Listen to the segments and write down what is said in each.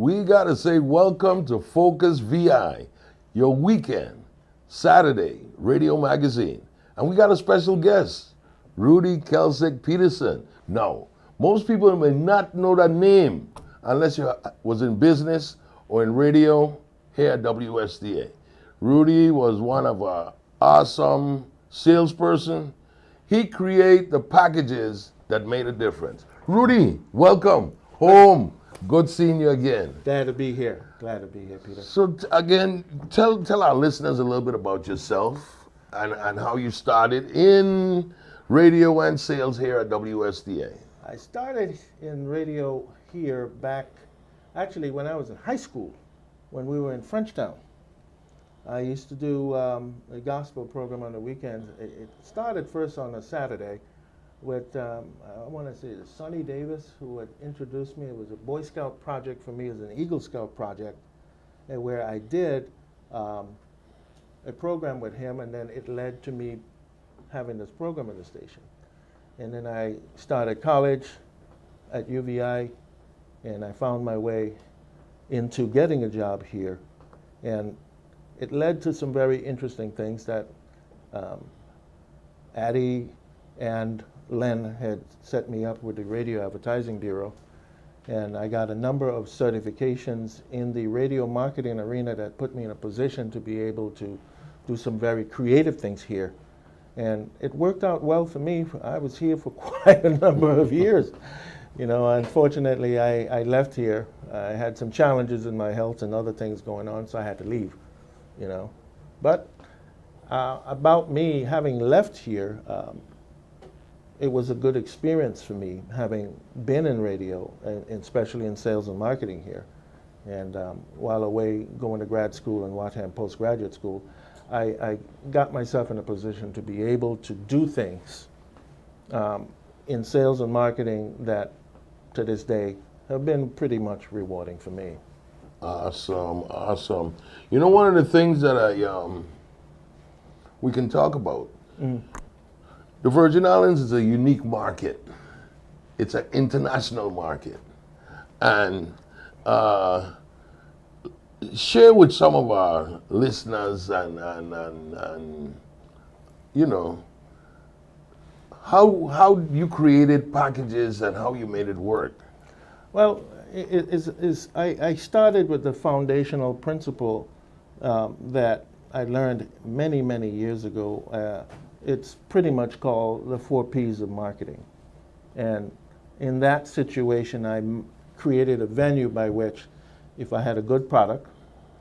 we got to say welcome to Focus VI, your weekend, Saturday radio magazine. And we got a special guest, Rudy Patterson. Now, most people may not know that name unless you was in business or in radio here at WSDA. Rudy was one of our awesome salesperson. He created the packages that made a difference. Rudy, welcome home. Good seeing you again. Glad to be here. Glad to be here, Peter. So again, tell our listeners a little bit about yourself and how you started in radio and sales here at WSDA. I started in radio here back, actually when I was in high school, when we were in Frenchtown. I used to do a gospel program on the weekends. It started first on a Saturday with, I want to say, Sonny Davis, who had introduced me. It was a Boy Scout project for me. It was an Eagle Scout project, where I did a program with him, and then it led to me having this program at the station. And then I started college at UVI, and I found my way into getting a job here. And it led to some very interesting things that Addie and Len had set me up with the Radio Advertising Bureau. And I got a number of certifications in the radio marketing arena that put me in a position to be able to do some very creative things here. And it worked out well for me. I was here for quite a number of years. You know, unfortunately, I left here. I had some challenges in my health and other things going on, so I had to leave, you know. But about me having left here, it was a good experience for me, having been in radio, and especially in sales and marketing here. And while away going to grad school and Watham postgraduate school, I got myself in a position to be able to do things in sales and marketing that, to this day, have been pretty much rewarding for me. Awesome, awesome. You know, one of the things that we can talk about, the Virgin Islands is a unique market. It's an international market. And share with some of our listeners and you know, how you created packages and how you made it work. Well, I started with the foundational principle that I learned many, many years ago. It's pretty much called the 4 Ps of marketing. And in that situation, I created a venue by which, if I had a good product,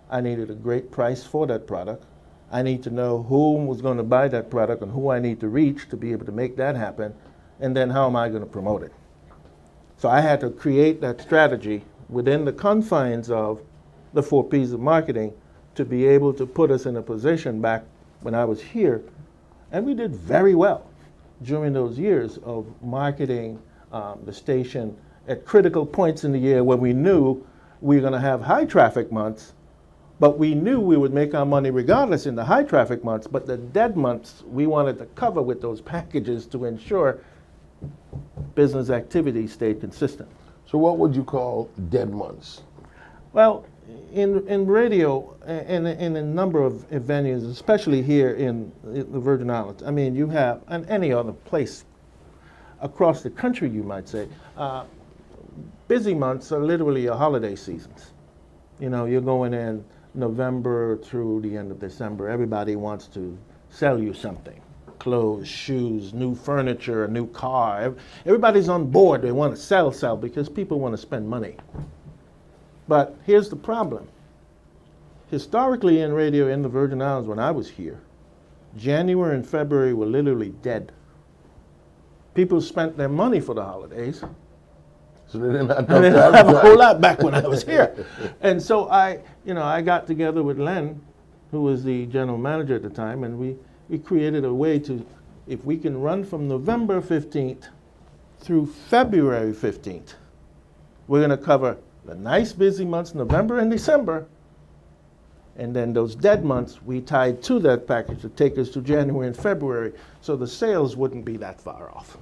I needed a great price for that product. I need to know who was going to buy that product and who I need to reach to be able to make that happen, and then how am I going to promote it. So I had to create that strategy within the confines of the 4 Ps of marketing to be able to put us in a position back when I was here. And we did very well during those years of marketing the station at critical points in the year when we knew we were going to have high traffic months, but we knew we would make our money regardless in the high traffic months. But the dead months, we wanted to cover with those packages to ensure business activity stayed consistent. So what would you call dead months? Well, in radio and in a number of venues, especially here in the Virgin Islands, I mean, you have, and any other place across the country, you might say, busy months are literally your holiday seasons. You know, you're going in November through the end of December. Everybody wants to sell you something. Clothes, shoes, new furniture, a new car. Everybody's on board. They want to sell because people want to spend money. But here's the problem. Historically in radio in the Virgin Islands when I was here, January and February were literally dead. People spent their money for the holidays. So they didn't have, and they didn't have a whole lot back when I was here. And so I got together with Len, who was the general manager at the time, and we created a way to, if we can run from November 15th through February 15th, we're going to cover the nice busy months, November and December, and then those dead months we tied to that package to take us to January and February, so the sales wouldn't be that far off.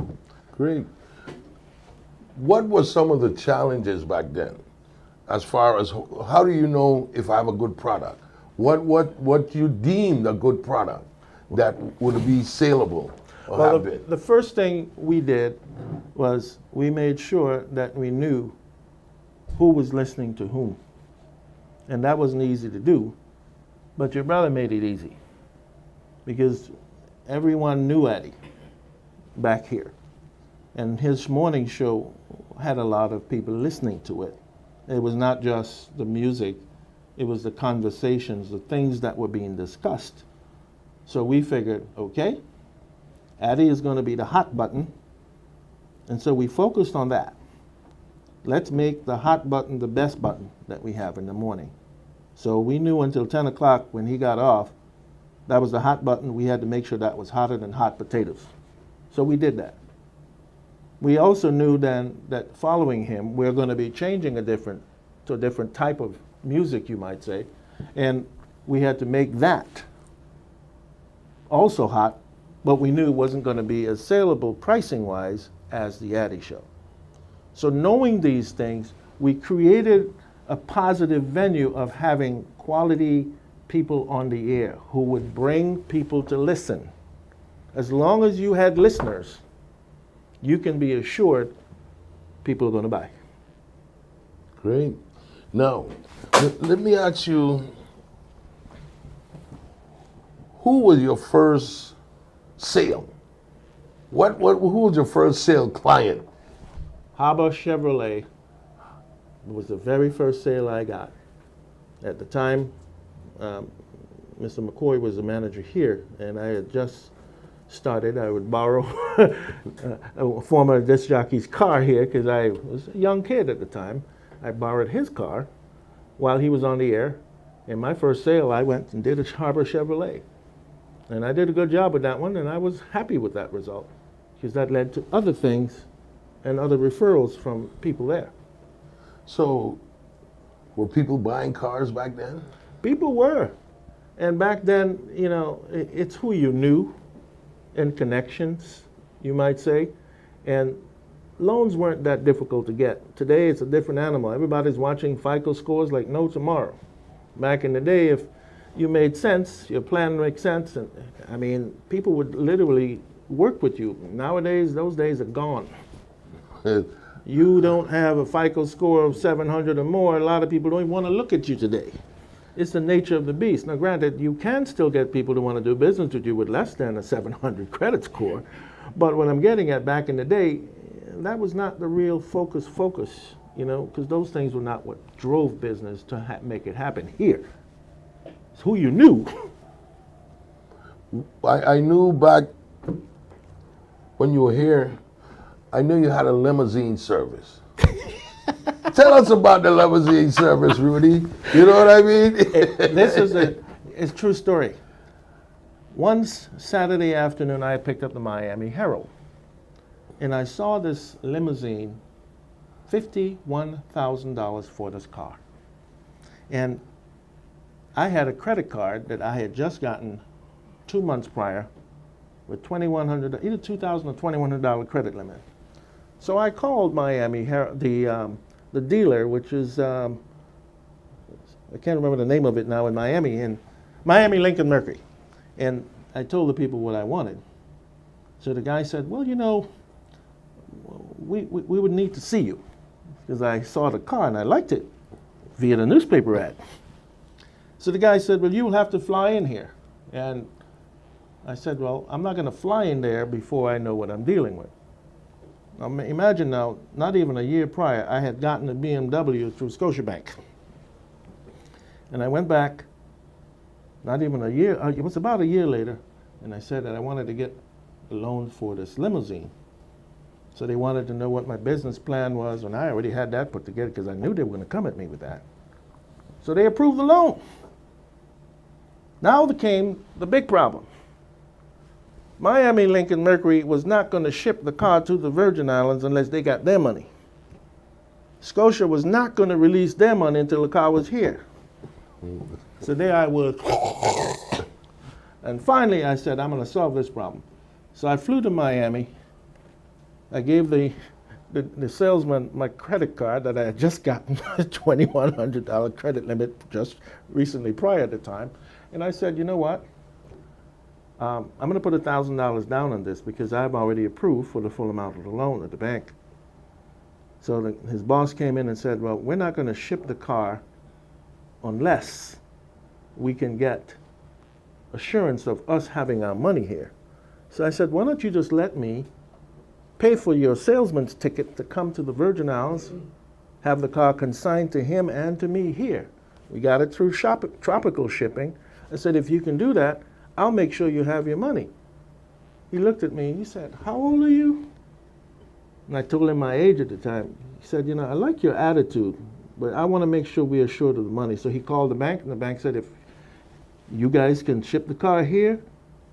Great. What were some of the challenges back then? as far as how do you know if I have a good product? What you deemed a good product that would be saleable or Well, have been? the first thing we did was we made sure that we knew who was listening to whom. And that wasn't easy to do, but your brother made it easy because everyone knew Eddie back here. And his morning show had a lot of people listening to it. It was not just the music, it was the conversations, the things that were being discussed. So we figured, okay, Addie is going to be the hot button. And so we focused on that. Let's make the hot button the best button that we have in the morning. So we knew until 10 o'clock when he got off, that was the hot button. We had to make sure that was hotter than hot potatoes. So we did that. We also knew then that following him, we're going to be changing to a different type of music, you might say. And we had to make that also hot, but we knew it wasn't going to be as saleable pricing-wise as the Addy Show. So knowing these things, we created a positive venue of having quality people on the air who would bring people to listen. As long as you had listeners, you can be assured people are going to buy. Great. Now, let me ask you, who was your first sale? Who was your first sale client? Harbor Chevrolet was the very first sale I got. At the time, Mr. McCoy was the manager here, and I had just started. I would borrow a former disc jockey's car here because I was a young kid at the time. I borrowed his car while he was on the air. In my first sale, I went and did a Harbor Chevrolet. And I did a good job with that one, and I was happy with that result because that led to other things and other referrals from people there. So, were people buying cars back then? People were. And back then, you know, it's who you knew and connections, you might say. And loans weren't that difficult to get. Today, it's a different animal. Everybody's watching FICO scores like no tomorrow. Back in the day, if you made sense, your plan makes sense, and I mean, people would literally work with you. Nowadays, those days are gone. You don't have a FICO score of 700 or more, a lot of people don't even want to look at you today. It's the nature of the beast. Now, granted, you can still get people to want to do business with you with less than a 700 credit score, but what I'm getting at, back in the day, that was not the real focus, you know, because those things were not what drove business to make it happen here. It's who you knew. I knew back when you were here, I knew you had a limousine service. Tell us about the limousine service, Rudy. You know what I mean? This is it's a true story. One Saturday afternoon, I picked up the Miami Herald, and I saw this limousine, $51,000 for this car. And I had a credit card that I had just gotten 2 months prior with $2,100, either $2,000 or $2,100 credit limit. So I called Miami Herald, the dealer, which is, I can't remember the name of it now in Miami, and Miami Lincoln Mercury. And I told the people what I wanted. So the guy said, well, you know, we would need to see you, because I saw the car and I liked it via the newspaper ad. So the guy said, well, you will have to fly in here. And I said, well, I'm not going to fly in there before I know what I'm dealing with. Now, imagine now, not even a year prior, I had gotten a BMW through Scotiabank. And I went back, not even a year, it was about a year later, and I said that I wanted to get a loan for this limousine. So they wanted to know what my business plan was, and I already had that put together because I knew they were going to come at me with that. So they approved the loan. Now came the big problem. Miami Lincoln Mercury was not going to ship the car to the Virgin Islands unless they got their money. Scotia was not going to release their money until the car was here. So there I was. And finally I said, I'm going to solve this problem. So I flew to Miami. I gave the the salesman my credit card that I had just gotten, a $2,100 credit limit just recently prior to time. And I said, you know what? I'm going to put $1,000 down on this because I've already approved for the full amount of the loan at the bank. So his boss came in and said, well, we're not going to ship the car unless we can get assurance of us having our money here. So I said, why don't you just let me pay for your salesman's ticket to come to the Virgin Islands, have the car consigned to him and to me here. We got it through tropical shipping. I said, if you can do that, I'll make sure you have your money. He looked at me and he said, how old are you? And I told him my age at the time. He said, you know, I like your attitude, but I want to make sure we are sure of the money. So he called the bank, and the bank said, if you guys can ship the car here,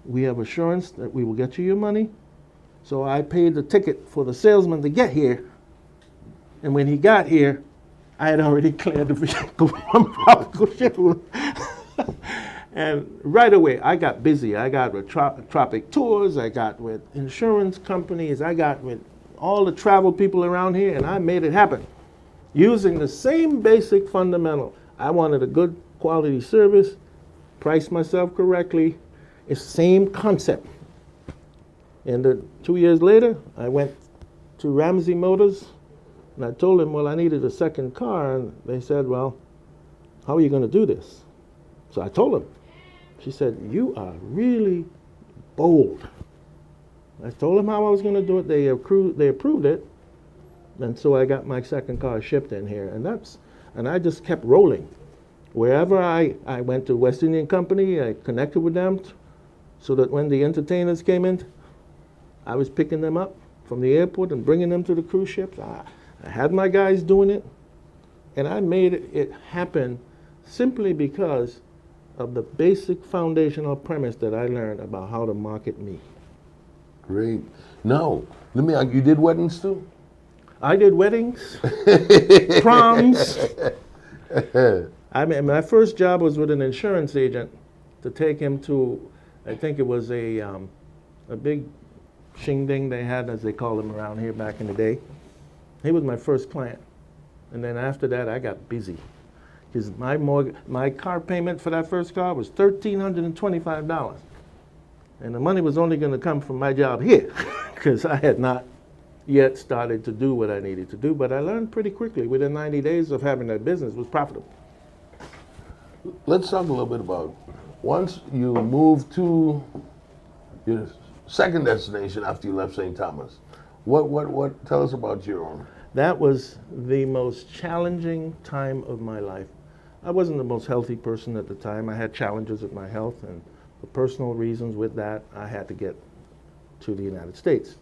we have assurance that we will get you your money. So I paid the ticket for the salesman to get here. And when he got here, I had already cleared the vehicle from tropical shipping. And right away, I got busy. I got with Tropic Tours, I got with insurance companies, I got with all the travel people around here, and I made it happen. Using the same basic fundamental. I wanted a good quality service, priced myself correctly. It's the same concept. And 2 years later, I went to Ramsey Motors, and I told them, well, I needed a second car, and they said, well, how are you going to do this? So I told them. She said, you are really bold. I told them how I was going to do it. They approved it. And so I got my second car shipped in here. And I just kept rolling. Wherever I went to West Indian Company, I connected with them so that when the entertainers came in, I was picking them up from the airport and bringing them to the cruise ships. I had my guys doing it. And I made it happen simply because of the basic foundational premise that I learned about how to market me. Great. Now, let me ask, you did weddings too? I did weddings, proms. I mean, my first job was with an insurance agent to take him to, I think it was a big shindig they had, as they call them around here back in the day. He was my first client. And then after that, I got busy. Because my car payment for that first car was $1,325. And the money was only going to come from my job here, because I had not yet started to do what I needed to do. But I learned pretty quickly. Within 90 days of having that business, it was profitable. Let's talk a little bit about, once you moved to your second destination after you left St. Thomas, what tell us about your own. That was the most challenging time of my life. I wasn't the most healthy person at the time. I had challenges with my health, and for personal reasons with that, I had to get to the United States.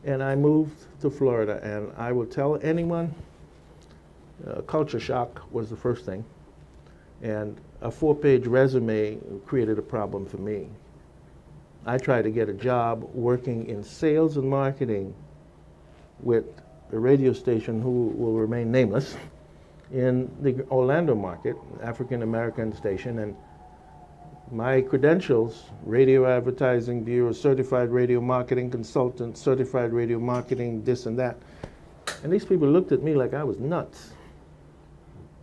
And I moved to Florida, and I would tell anyone, culture shock was the first thing. And a 4-page resume created a problem for me. I tried to get a job working in sales and marketing with a radio station who will remain nameless in the Orlando market, African American station, and my credentials, radio advertising bureau, certified radio marketing consultant, certified radio marketing, this and that. And these people looked at me like I was nuts.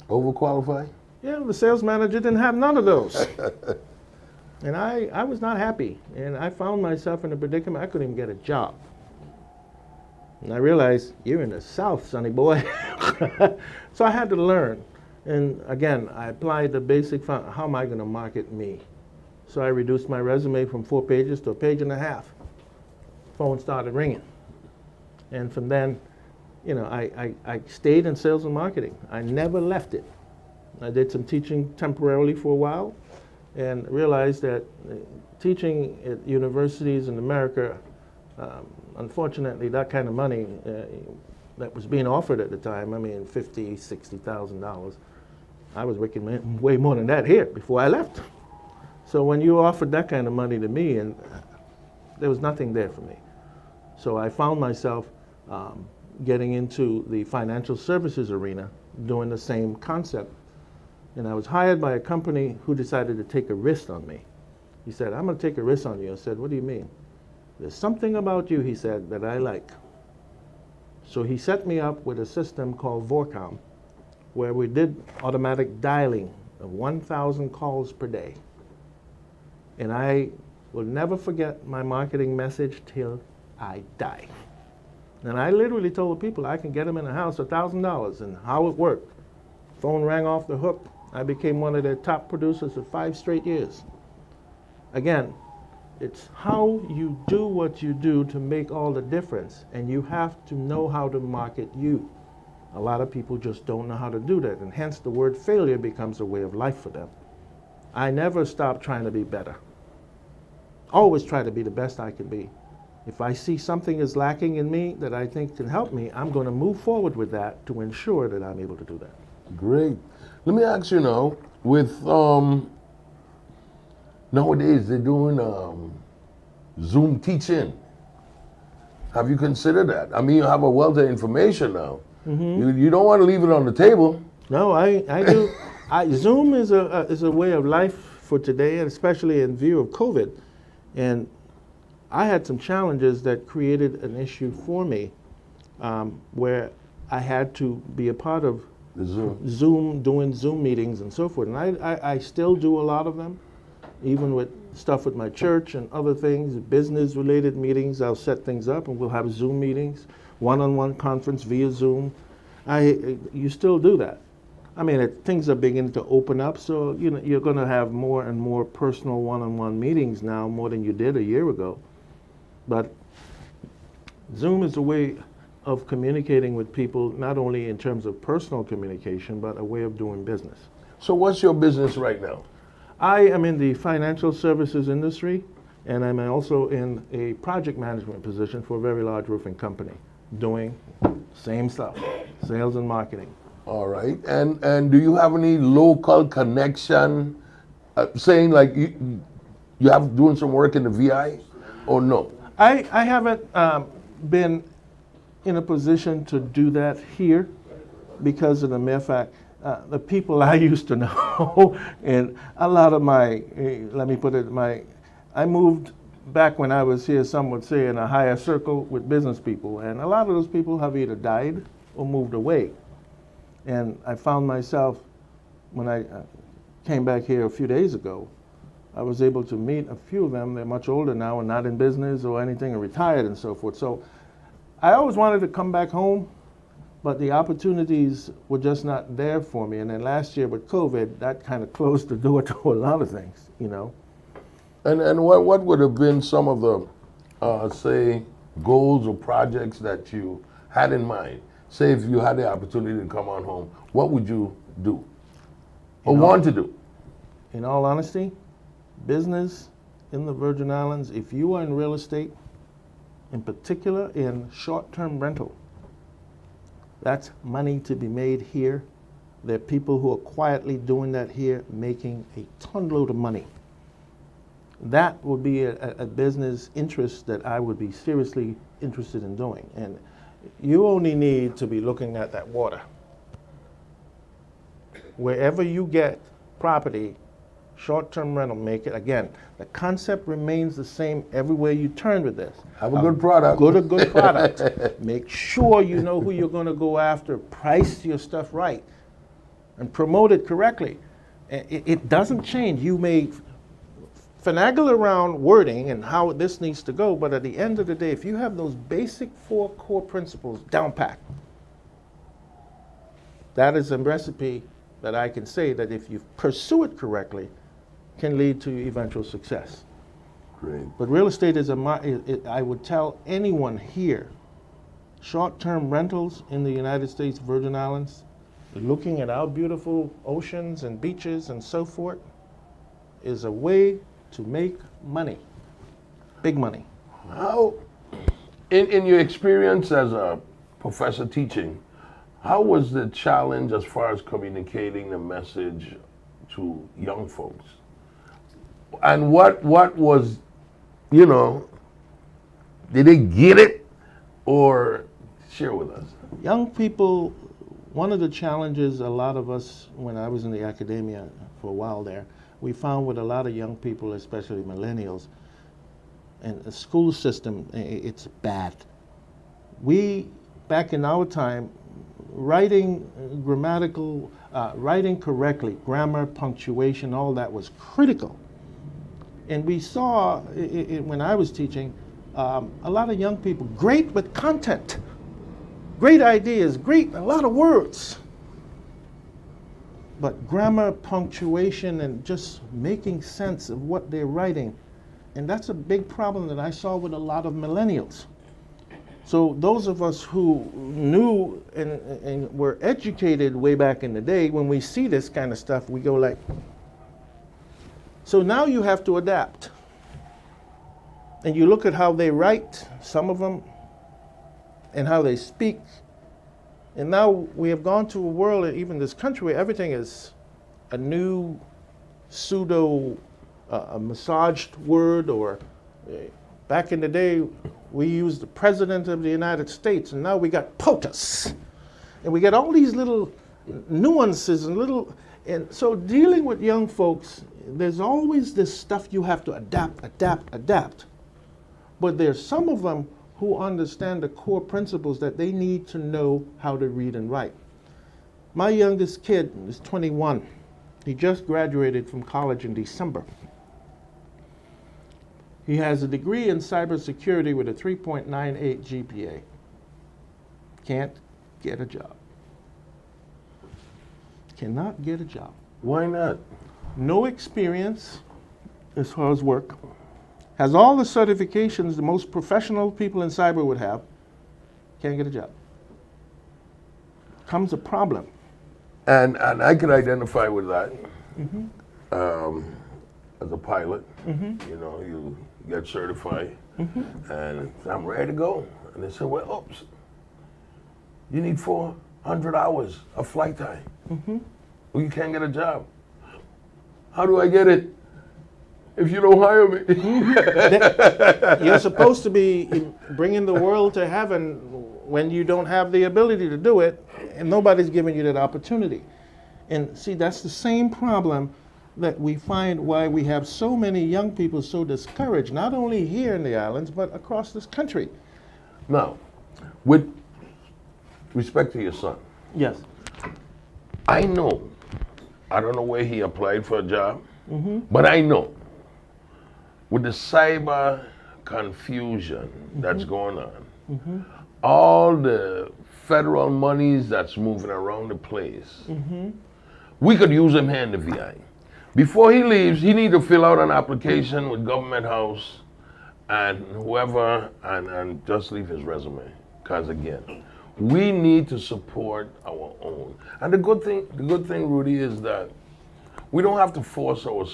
Overqualified? Yeah, the sales manager didn't have none of those. And I was not happy. And I found myself in a predicament. I couldn't even get a job. And I realized, you're in the South, sonny boy. So I had to learn. And again, I applied the basic, how am I going to market me? So I reduced my resume from 4 pages to 1.5 pages. Phone started ringing. And from then, you know, I stayed in sales and marketing. I never left it. I did some teaching temporarily for a while and realized that teaching at universities in America, unfortunately, that kind of money that was being offered at the time, I mean, $50,000, $60,000. I was making way more than that here before I left. So when you offered that kind of money to me, and there was nothing there for me. So I found myself getting into the financial services arena, doing the same concept. And I was hired by a company who decided to take a risk on me. He said, I'm going to take a risk on you. I said, what do you mean? There's something about you, he said, that I like. So he set me up with a system called Vorcom, where we did automatic dialing of 1,000 calls per day. And I will never forget my marketing message till I die. And I literally told people I can get them in the house $1,000, and how it worked. Phone rang off the hook. I became one of their top producers for 5 straight years. Again, it's how you do what you do to make all the difference, and you have to know how to market you. A lot of people just don't know how to do that, and hence the word failure becomes a way of life for them. I never stop trying to be better. Always try to be the best I can be. If I see something is lacking in me that I think can help me, I'm going to move forward with that to ensure that I'm able to do that. Great. Let me ask you now, with nowadays they're doing Zoom teaching. Have you considered that? I mean, you have a wealth of information now. You don't want to leave it on the table. No, I do. Zoom is a way of life for today, and especially in view of COVID. And I had some challenges that created an issue for me, where I had to be a part of The Zoom. Zoom, doing Zoom meetings and so forth. And I still do a lot of them, even with stuff with my church and other things, business-related meetings. I'll set things up, and we'll have Zoom meetings, one-on-one conference via Zoom. You still do that. I mean, things are beginning to open up, so you're going to have more and more personal one-on-one meetings now, more than you did a year ago. But Zoom is a way of communicating with people, not only in terms of personal communication, but a way of doing business. So what's your business right now? I am in the financial services industry, and I'm also in a project management position for a very large roofing company, doing same stuff, sales and marketing. All right. And do you have any local connection, saying like you have doing some work in the VI, or no? I haven't been in a position to do that here because of the mere fact the people I used to know and a lot of my, let me put it, I moved back when I was here, some would say, in a higher circle with business people, and a lot of those people have either died or moved away. And I found myself, when I came back here a few days ago, I was able to meet a few of them. They're much older now and not in business or anything, and retired and so forth. So I always wanted to come back home, but the opportunities were just not there for me. And then last year with COVID, that kind of closed the door to a lot of things, And what would have been some of the, say, goals or projects that you had in mind? Say if you had the opportunity to come on home, what would you do or want to do? In all honesty, business in the Virgin Islands, if you are in real estate, in particular in short-term rental, that's money to be made here. There are people who are quietly doing that here, making a ton load of money. That would be a business interest that I would be seriously interested in doing. And you only need to be looking at that water. Wherever you get property, short-term rental, make it, again, the concept remains the same everywhere you turn with this. Have a good product. A good product. Make sure you know who you're going to go after, price your stuff right, and promote it correctly. It doesn't change. You may finagle around wording and how this needs to go, but at the end of the day, if you have those basic 4 core principles down pat, that is a recipe that I can say that if you pursue it correctly, can lead to eventual success. Great. But real estate is I would tell anyone here, short-term rentals in the United States Virgin Islands, looking at our beautiful oceans and beaches and so forth, is a way to make money, big money. How, in your experience as a professor teaching, how was the challenge as far as communicating the message to young folks? And what was, did they get it? Or share with us. Young people, one of the challenges a lot of us, when I was in the academia for a while there, we found with a lot of young people, especially millennials, and the school system, it's bad. We back in our time, writing writing correctly, grammar, punctuation, all that was critical. And we saw, when I was teaching, a lot of young people, great with content, great ideas, a lot of words. But grammar, punctuation, and just making sense of what they're writing. And that's a big problem that I saw with a lot of millennials. So those of us who knew and were educated way back in the day, when we see this kind of stuff, we go like, so now you have to adapt. And you look at how they write, some of them, and how they speak. And now we have gone to a world, even this country, where everything is a new pseudo, a massaged word, or back in the day, we used the President of the United States, and now we got POTUS. And we got all these little nuances and so dealing with young folks, there's always this stuff you have to adapt. But there's some of them who understand the core principles that they need to know how to read and write. My youngest kid is 21. He just graduated from college in December. He has a degree in cybersecurity with a 3.98 GPA. Can't get a job. Cannot get a job. Why not? No experience as far as work. Has all the certifications the most professional people in cyber would have. Can't get a job. Comes a problem. And I could identify with that. As a pilot, you know, you get certified, and I'm ready to go. And they said, well, oops, you need 400 hours of flight time. Well, you can't get a job. How do I get it if you don't hire me? You're supposed to be bringing the world to heaven when you don't have the ability to do it, and nobody's giving you that opportunity. And see, that's the same problem that we find why we have so many young people so discouraged, not only here in the islands, but across this country. Now, with respect to your son, Yes. I know, I don't know where he applied for a job, but I know with the cyber confusion that's going on, all the federal monies that's moving around the place, we could use him here in the VI. Before he leaves, he needs to fill out an application with Government House and whoever, and just leave his resume. Because again, we need to support our own. And the good thing, Rudy, is that we don't have to force our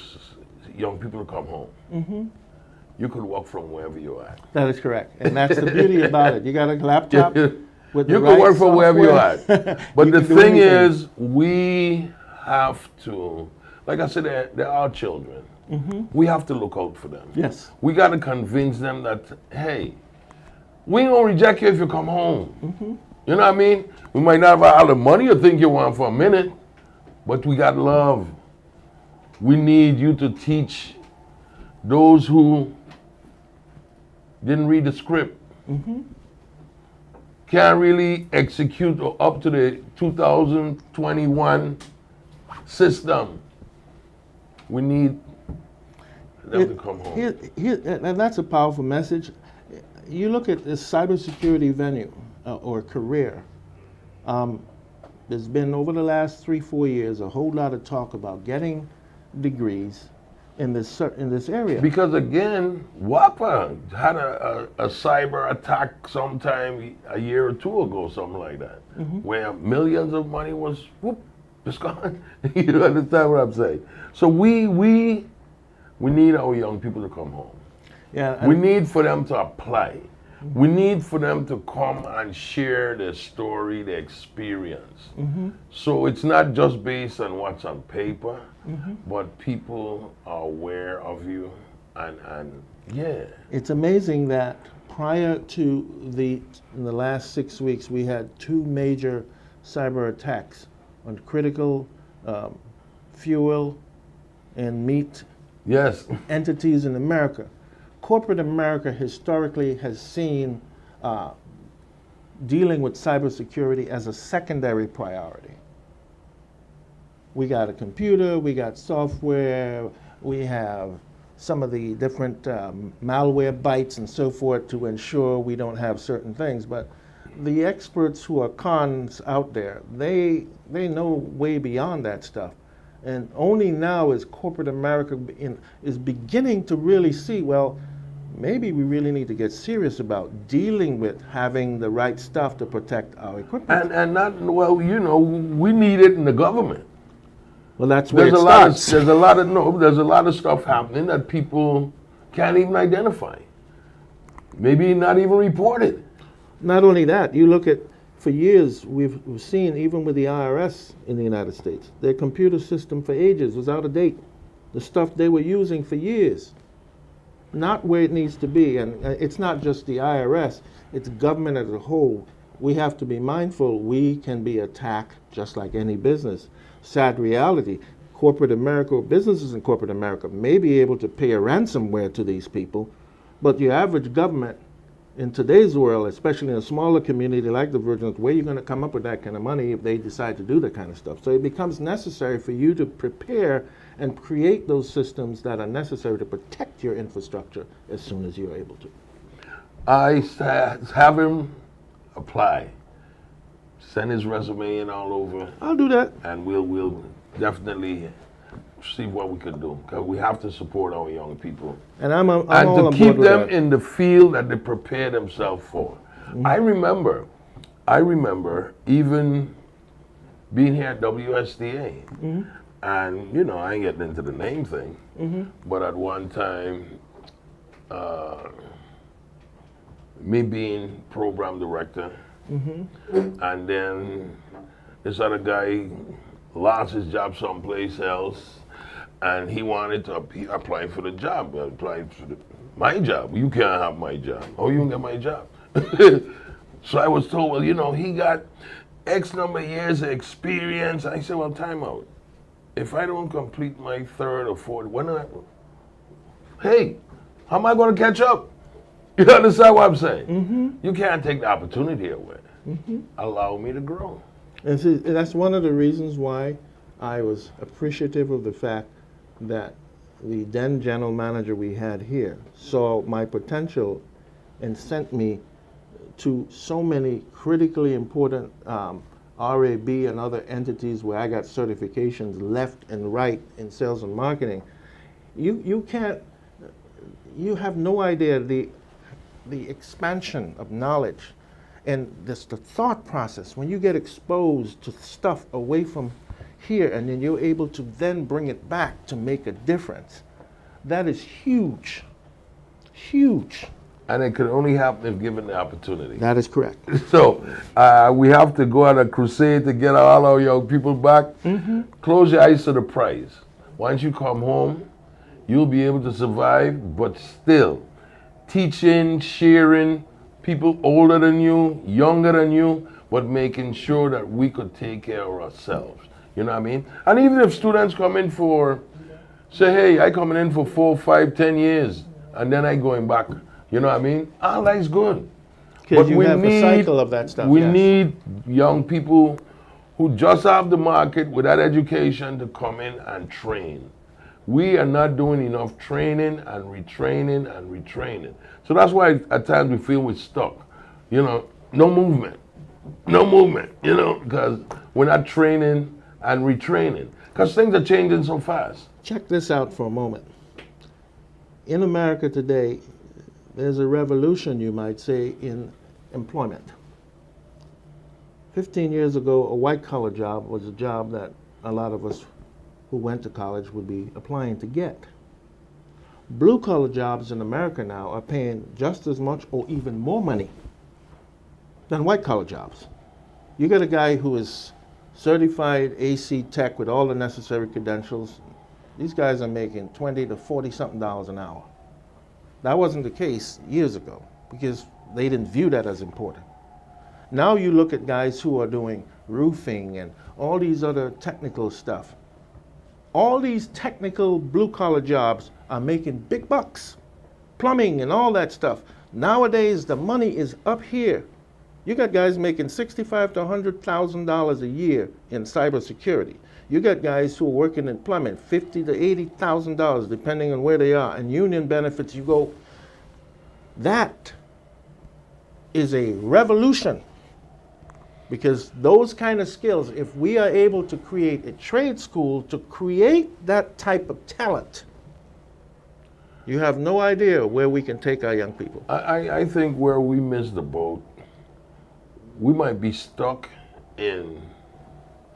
young people to come home. You could work from wherever you're at. That is correct. And that's the beauty about it. You got a laptop with you the can right work from wherever you're at. But the thing is, we have to, like I said, they're our children. We have to look out for them. Yes. We got to convince them that, hey, we ain't gonna reject you if you come home. You know what I mean? We might not have all the money you think you want for a minute, but we got love. We need you to teach those who didn't read the script, can't really execute up to the 2021 system. We need them to come home. And that's a powerful message. You look at this cybersecurity venue or career. There's been, over the last 3-4 years, a whole lot of talk about getting degrees in this area. Because again, WAPA had a cyber attack sometime a year or two ago, something like that, where millions of money was, whoop, it's gone. You understand what I'm saying? So we need our young people to come home. Yeah, we need for them to apply. We need for them to come and share their story, their experience. So it's not just based on what's on paper, but people are aware of you, and yeah. It's amazing that prior to in the last 6 weeks, we had 2 major cyber attacks on critical fuel and meat entities in America. Corporate America historically has seen dealing with cybersecurity as a secondary priority. We got a computer, we got software, we have some of the different malware bites and so forth to ensure we don't have certain things. But the experts who are cons out there, they know way beyond that stuff. And only now is corporate America is beginning to really see, well, maybe we really need to get serious about dealing with having the right stuff to protect our equipment. And not, well, you know, we need it in the government. Well, that's where There's it a lot of starts. there's a lot of stuff happening that people can't even identify. Maybe not even report it. Not only that, you look at, for years, we've seen, even with the IRS in the United States, their computer system for ages was out of date. The stuff they were using for years, not where it needs to be. And it's not just the IRS, it's government as a whole. We have to be mindful we can be attacked just like any business. Sad reality, corporate America, or businesses in corporate America may be able to pay a ransomware to these people, but your average government in today's world, especially in a smaller community like the Virgin Islands, where you're going to come up with that kind of money if they decide to do that kind of stuff. So it becomes necessary for you to prepare and create those systems that are necessary to protect your infrastructure as soon as you're able to. I have him apply, send his resume in all over, I'll do that. and we'll definitely see what we can do, because we have to support our young people. And I'm all And on to keep board with them that. in the field that they prepare themselves for. I remember even being here at WSDA, and you know, I ain't getting into the name thing, but at one time, me being program director, and then this other guy lost his job someplace else, and he wanted to apply for the job. Apply for my job. You can't have my job. Oh, you can get my job. So I was told, well, you know, he got X number of years of experience. I said, well, time out. If I don't complete my third or fourth, when am I? Hey, how am I going to catch up? You understand what I'm saying? You can't take the opportunity away. Allow me to grow. And see, that's one of the reasons why I was appreciative of the fact that the then general manager we had here saw my potential and sent me to so many critically important RAB and other entities where I got certifications left and right in sales and marketing. You have no idea the expansion of knowledge and the thought process when you get exposed to stuff away from here and then you're able to then bring it back to make a difference. That is huge, huge. And it could only happen if given the opportunity. That is correct. So we have to go on a crusade to get all our young people back. Close your eyes to the prize. Once you come home, you'll be able to survive, but still teaching, sharing, people older than you, younger than you, but making sure that we could take care of ourselves. You know what I mean? And even if students come in for, say, hey, I coming in for 4, 5, 10 years, and then I going back. You know what I mean? All that's good. Because you have a cycle of that stuff. We yes. need young people who just have the market with that education to come in and train. We are not doing enough training and retraining and retraining. So that's why at times we feel we're stuck. You know, no movement, you know, because we're not training and retraining. Because things are changing so fast. Check this out for a moment. In America today, there's a revolution, you might say, in employment. 15 years ago, a white-collar job was a job that a lot of us who went to college would be applying to get. Blue-collar jobs in America now are paying just as much or even more money than white-collar jobs. You get a guy who is certified AC tech with all the necessary credentials. These guys are making $20 to $40-something an hour. That wasn't the case years ago because they didn't view that as important. Now you look at guys who are doing roofing and all these other technical stuff. All these technical blue-collar jobs are making big bucks. Plumbing and all that stuff. Nowadays, the money is up here. You got guys making $65,000 to $100,000 a year in cybersecurity. You got guys who are working in plumbing, $50,000 to $80,000, depending on where they are. And union benefits, you go. That is a revolution. Because those kind of skills, if we are able to create a trade school to create that type of talent, you have no idea where we can take our young people. I think where we miss the boat, we might be stuck in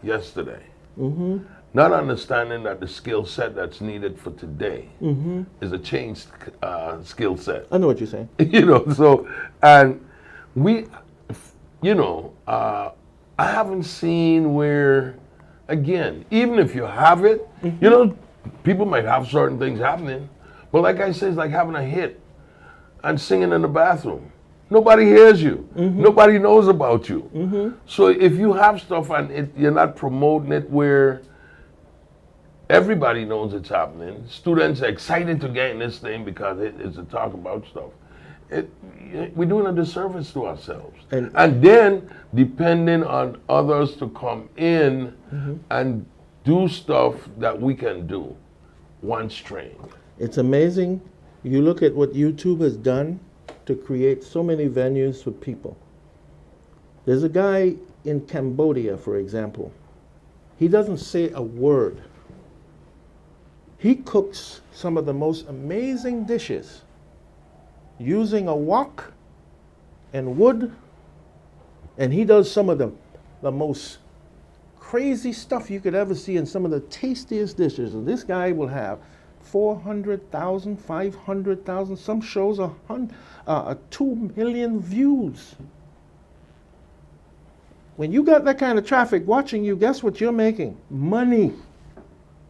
yesterday. Mm-hmm. Not understanding that the skill set that's needed for today is a changed skill set. I know what you're saying. So, and we, I haven't seen where, again, even if you have it, people might have certain things happening, but like I said, it's like having a hit and singing in the bathroom. Nobody hears you. Nobody knows about you. So if you have stuff and you're not promoting it where everybody knows it's happening, students are excited to get in this thing because it's a talk about stuff. We're doing a disservice to ourselves. And then depending on others to come in and do stuff that we can do once trained. It's amazing. You look at what YouTube has done to create so many venues for people. There's a guy in Cambodia, for example. He doesn't say a word. He cooks some of the most amazing dishes using a wok and wood, and he does some of the most crazy stuff you could ever see in some of the tastiest dishes. And this guy will have 400,000, 500,000, some shows 2 million views. When you got that kind of traffic watching you, guess what you're making? Money.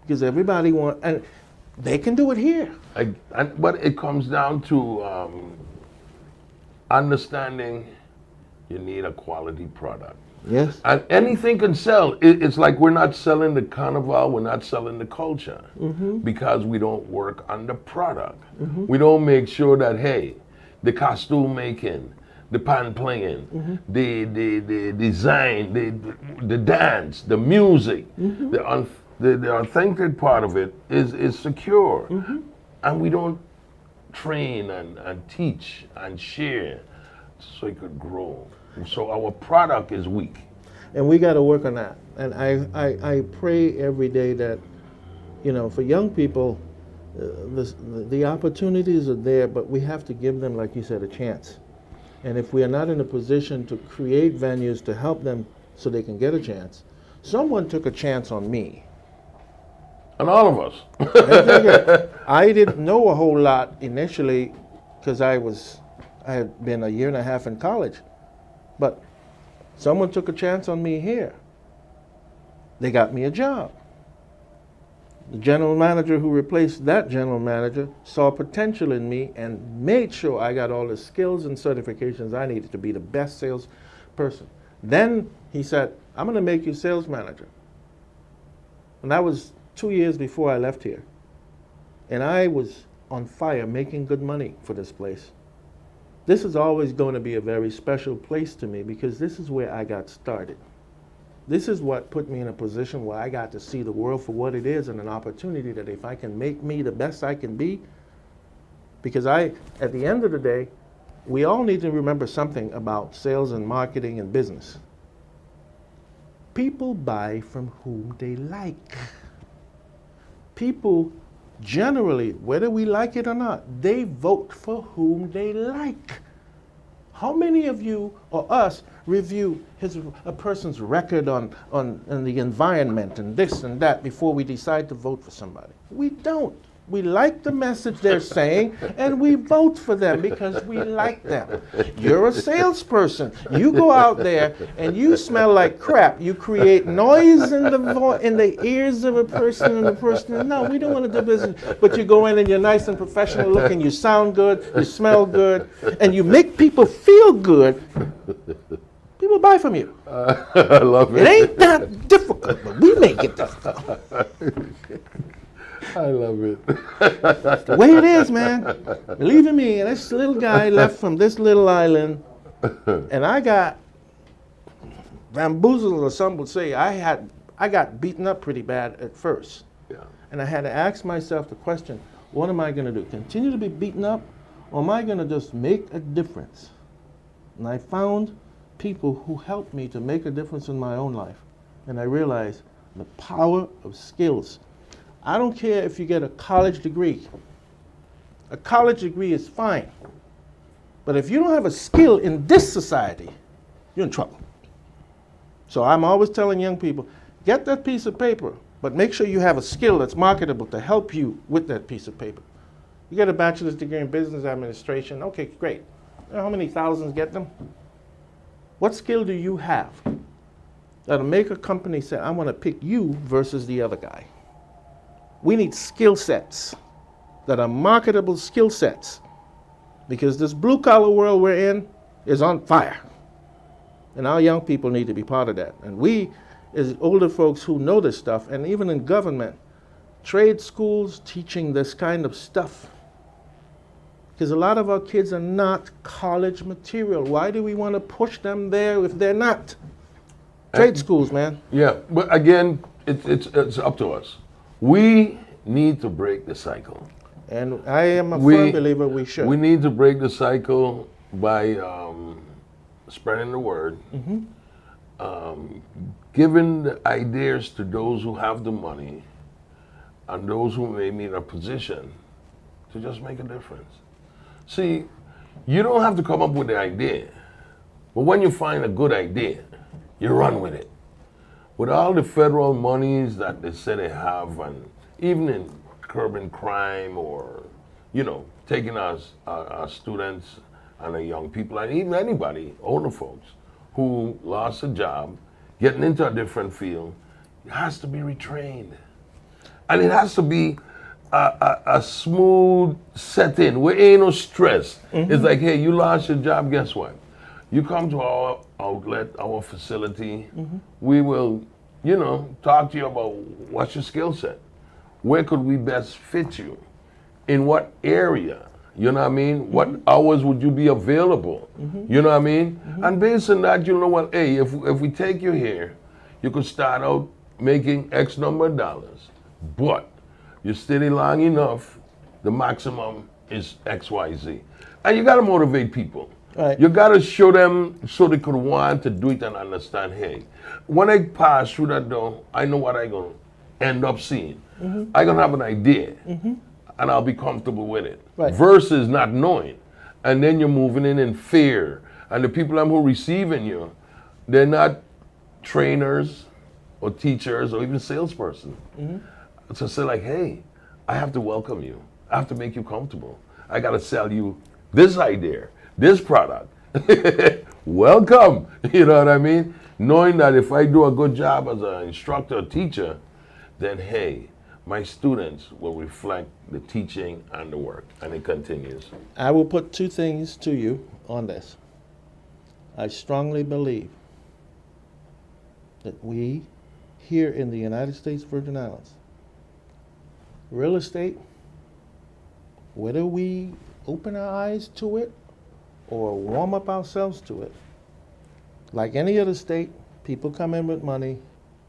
Because everybody wants, and they can do it here. But it comes down to understanding you need a quality product. Yes. And anything can sell. It's like we're not selling the carnival, we're not selling the culture because we don't work on the product. We don't make sure that, hey, the costume making, the pan playing, the design, the dance, the music, the authentic part of it is secure. And we don't train and teach and share so it could grow. So our product is weak. And we got to work on that. And I pray every day that, for young people, the opportunities are there, but we have to give them, like you said, a chance. And if we are not in a position to create venues to help them so they can get a chance, someone took a chance on me. And all of us. I didn't know a whole lot initially because I had been a year and a half in college. But someone took a chance on me here. They got me a job. The general manager who replaced that general manager saw potential in me and made sure I got all the skills and certifications I needed to be the best salesperson. Then he said, I'm going to make you sales manager. And that was 2 years before I left here. And I was on fire making good money for this place. This is always going to be a very special place to me because this is where I got started. This is what put me in a position where I got to see the world for what it is and an opportunity that if I can make me the best I can be, because at the end of the day, we all need to remember something about sales and marketing and business. People buy from whom they like. People generally, whether we like it or not, they vote for whom they like. How many of you or us review a person's record on the environment and this and that before we decide to vote for somebody? We don't. We like the message they're saying, and we vote for them because we like them. You're a salesperson. You go out there and you smell like crap. You create noise in the ears of a person, and the person, no, we don't want to do business. But you go in and you're nice and professional looking, you sound good, you smell good, and you make people feel good. People buy from you. I love it. It ain't that difficult, but we make it difficult. I love it. That's the way it is, man. Believe in me, this little guy left from this little island, and I got bamboozled, or some would say, I got beaten up pretty bad at first. Yeah. And I had to ask myself the question, what am I going to do? Continue to be beaten up, or am I going to just make a difference? And I found people who helped me to make a difference in my own life. And I realized the power of skills. I don't care if you get a college degree. A college degree is fine. But if you don't have a skill in this society, you're in trouble. So I'm always telling young people, get that piece of paper, but make sure you have a skill that's marketable to help you with that piece of paper. You get a bachelor's degree in business administration, okay, great. You know how many thousands get them? What skill do you have that'll make a company say, I want to pick you versus the other guy? We need skill sets that are marketable skill sets, because this blue-collar world we're in is on fire. And our young people need to be part of that. And we, as older folks who know this stuff, and even in government, trade schools teaching this kind of stuff. Because a lot of our kids are not college material. Why do we want to push them there if they're not? Trade schools, man. Yeah, but again, it's up to us. We need to break the cycle. And I am a firm believer we should. We need to break the cycle by spreading the word, giving the ideas to those who have the money and those who may be in a position to just make a difference. See, you don't have to come up with the idea, but when you find a good idea, you run with it. With all the federal monies that they say they have, and even in curbing crime, or, you know, taking our students and our young people, and even anybody, older folks, who lost a job, getting into a different field, it has to be retrained. And it has to be a smooth set-in, where ain't no stress. It's like, hey, you lost your job, guess what? You come to our outlet, our facility, we will, you know, talk to you about what's your skill set. Where could we best fit you? In what area? You know what I mean? What hours would you be available? You know what I mean? And based on that, you know what, hey, if we take you here, you could start out making X number of dollars, but you steady long enough, the maximum is X, Y, Z. And you gotta motivate people. Right. You gotta show them so they could want to do it and understand, hey, when I pass through that door, I know what I'm gonna end up seeing. I'm gonna have an idea, and I'll be comfortable with it. Right. Versus not knowing. And then you're moving in fear. And the people who are receiving you, they're not trainers or teachers or even salesperson. So say like, hey, I have to welcome you. I have to make you comfortable. I gotta sell you this idea, this product. Welcome, you know what I mean? Knowing that if I do a good job as an instructor or teacher, then hey, my students will reflect the teaching and the work, and it continues. I will put two things to you on this. I strongly believe that we, here in the United States Virgin Islands, real estate, whether we open our eyes to it or warm up ourselves to it, like any other state, people come in with money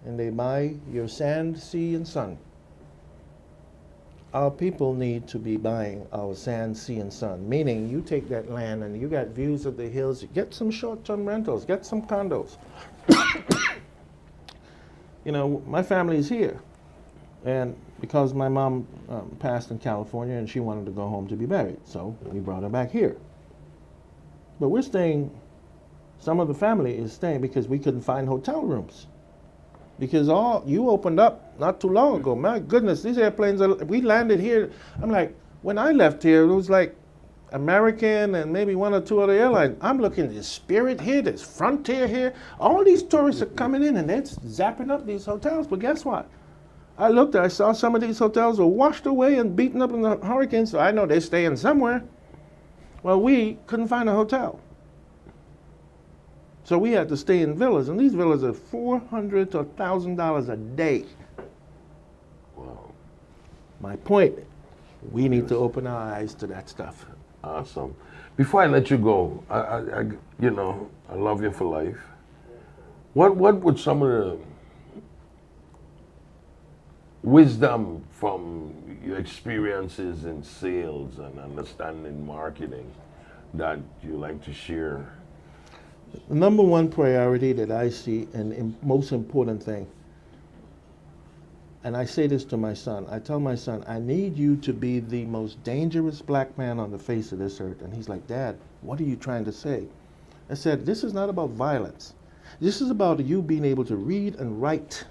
and they buy your sand, sea, and sun. Our people need to be buying our sand, sea, and sun, meaning you take that land and you got views of the hills, you get some short-term rentals, get some condos. You know, my family's here, and because my mom passed in California and she wanted to go home to be buried, so we brought her back here. But we're staying, some of the family is staying because we couldn't find hotel rooms. Because you opened up not too long ago. My goodness, these airplanes, we landed here. I'm like, when I left here, it was like American and maybe one or two other airlines. I'm looking at this Spirit here, this Frontier here. All these tourists are coming in and they're zapping up these hotels. But guess what? I saw some of these hotels were washed away and beaten up in the hurricane, so I know they're staying somewhere. Well, we couldn't find a hotel. So we had to stay in villas, and these villas are $400 to $1,000 a day. Wow. My point, we need to open our eyes to that stuff. Awesome. Before I let you go, I love you for life. What would some of the wisdom from your experiences in sales and understanding marketing that you like to share? The number one priority that I see, and most important thing, and I say this to my son, I tell my son, I need you to be the most dangerous black man on the face of this earth. And he's like, Dad, what are you trying to say? I said, this is not about violence. This is about you being able to read and write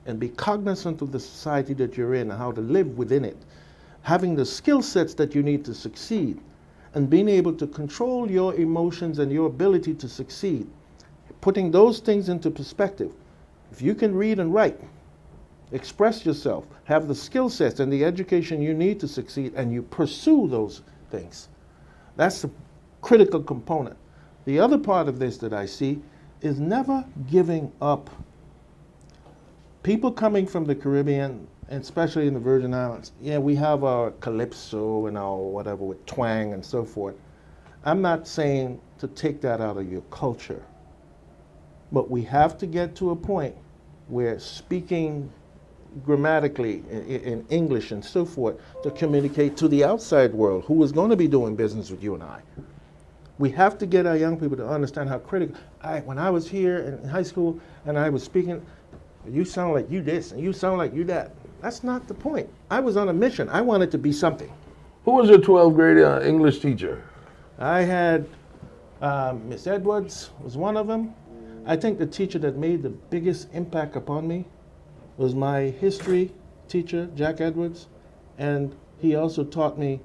and be cognizant of the society that you're in and how to live within it, having the skill sets that you need to succeed, and being able to control your emotions and your ability to succeed, putting those things into perspective. If you can read and write, express yourself, have the skill sets and the education you need to succeed, and you pursue those things, that's the critical component. The other part of this that I see is never giving up. People coming from the Caribbean, and especially in the Virgin Islands, yeah, we have our calypso and our whatever with twang and so forth. I'm not saying to take that out of your culture, but we have to get to a point where speaking grammatically in English and so forth to communicate to the outside world who is going to be doing business with you and I. We have to get our young people to understand how critical. When I was here in high school and I was speaking, you sound like you this and you sound like you that. That's not the point. I was on a mission. I wanted to be something. Who was your 12th grade English teacher? I had Miss Edwards was one of them. I think the teacher that made the biggest impact upon me was my history teacher, Jack Edwards, and he also taught me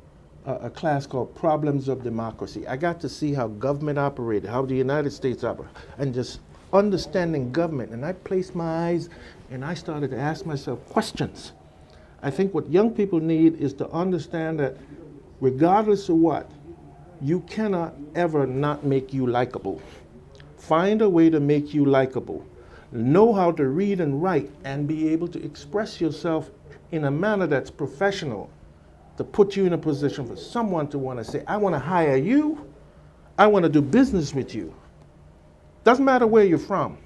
a class called Problems of Democracy. I got to see how government operated, how the United States operated, and just understanding government. And I placed my eyes and I started to ask myself questions. I think what young people need is to understand that regardless of what, you cannot ever not make you likable. Find a way to make you likable. Know how to read and write and be able to express yourself in a manner that's professional, to put you in a position for someone to want to say, I want to hire you, I want to do business with you. Doesn't matter where you're from.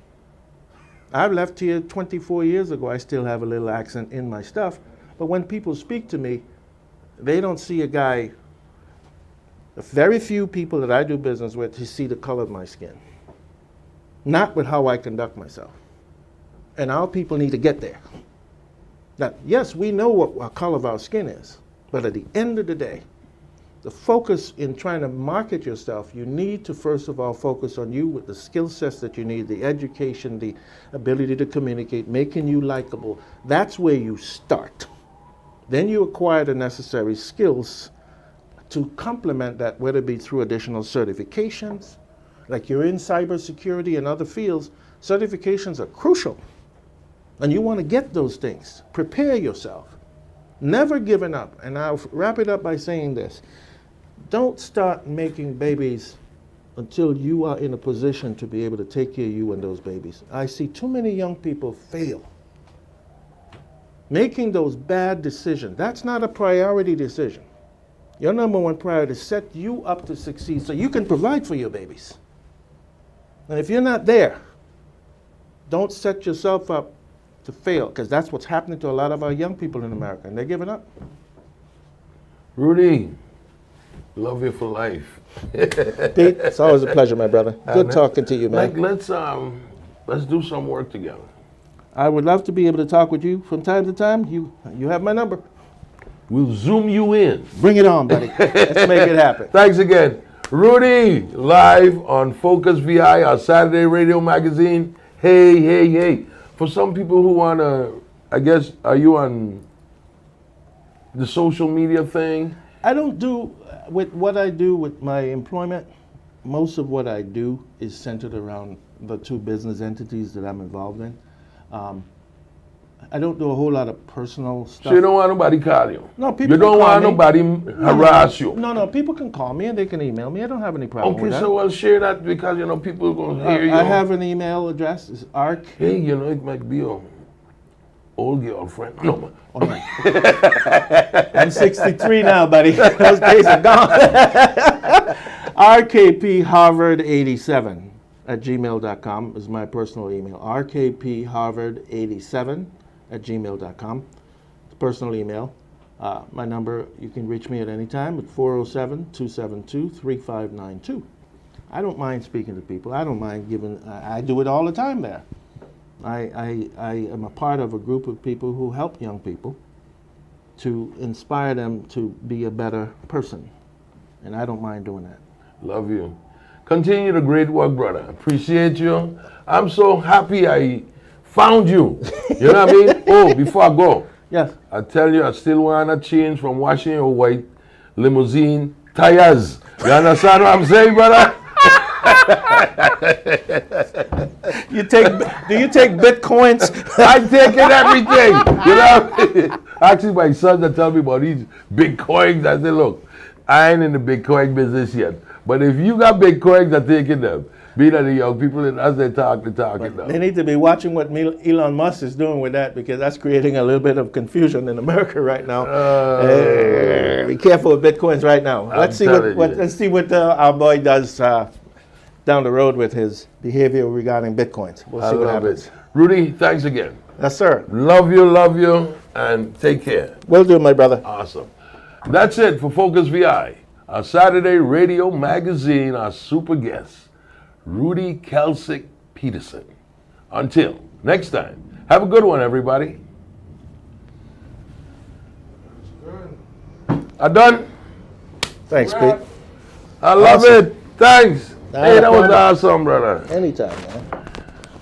I left here 24 years ago. I still have a little accent in my stuff, but when people speak to me, they don't see a guy, very few people that I do business with, to see the color of my skin. Not with how I conduct myself. And our people need to get there. That, yes, we know what color of our skin is, but at the end of the day, the focus in trying to market yourself, you need to first of all focus on you with the skill sets that you need, the education, the ability to communicate, making you likable. That's where you start. Then you acquire the necessary skills to complement that, whether it be through additional certifications, like you're in cybersecurity and other fields, certifications are crucial. And you want to get those things. Prepare yourself. Never giving up. And I'll wrap it up by saying this. Don't start making babies until you are in a position to be able to take care of you and those babies. I see too many young people fail. Making those bad decisions. That's not a priority decision. Your number one priority is set you up to succeed so you can provide for your babies. And if you're not there, don't set yourself up to fail, because that's what's happening to a lot of our young people in America, and they're giving up. Rudy, love you for life. Pete, it's always a pleasure, my brother. Good talking to you, man. Let's do some work together. I would love to be able to talk with you from time to time. You have my number. We'll zoom you in. Bring it on, buddy. Let's make it happen. Thanks again. Rudy, live on Focus VI, our Saturday radio magazine. Hey. For some people who want to, I guess, are you on the social media thing? I don't do, with what I do with my employment, most of what I do is centered around the two business entities that I'm involved in. I don't do a whole lot of personal stuff. So you don't want nobody call you? No, people You don't want nobody harass you? No, people can call me and they can email me. I don't have any problem with that. Okay, so I'll share that because, people are going to hear you. I have an email address. It's arc. Hey, it might be your old girlfriend. No, man. Oh, no. I'm 63 now, buddy. Those days are gone. RKP Harvard 87 rkpharvard87@gmail.com is my personal email. rkpharvard87@gmail.com. It's a personal email. My number, you can reach me at any time at 407-272-3592. I don't mind speaking to people. I don't mind giving, I do it all the time there. I am a part of a group of people who help young people to inspire them to be a better person. And I don't mind doing that. Love you. Continue the great work, brother. Appreciate you. I'm so happy I found you. You know what I mean? Oh, before I go, Yes. I tell you, I still want to change from washing your white limousine tires. You understand what I'm saying, brother? Do you take bitcoins? I'm taking everything. You know? Actually, my sons that tell me about these bitcoins. I say, look, I ain't in the bitcoin business yet. But if you got bitcoins, I'm taking them. Be that the young people, and as they talk, they're talking now. They need to be watching what Elon Musk is doing with that, because that's creating a little bit of confusion in America right now. Be careful with bitcoins right now. Let's see what our boy does down the road with his behavior regarding bitcoins. We'll see what happens. Rudy, thanks again. Yes, sir. Love you, and take care. Will do, my brother. Awesome. That's it for Focus VI, our Saturday radio magazine, our super guest, Rudy Kelsick Peterson. Until next time, have a good one, everybody. I done? Thanks, Pete. I love it. Thanks. Not Hey, a that was problem. awesome, brother. Anytime, man.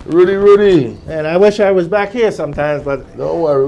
Rudy. And I wish I was back here sometimes, but Don't worry.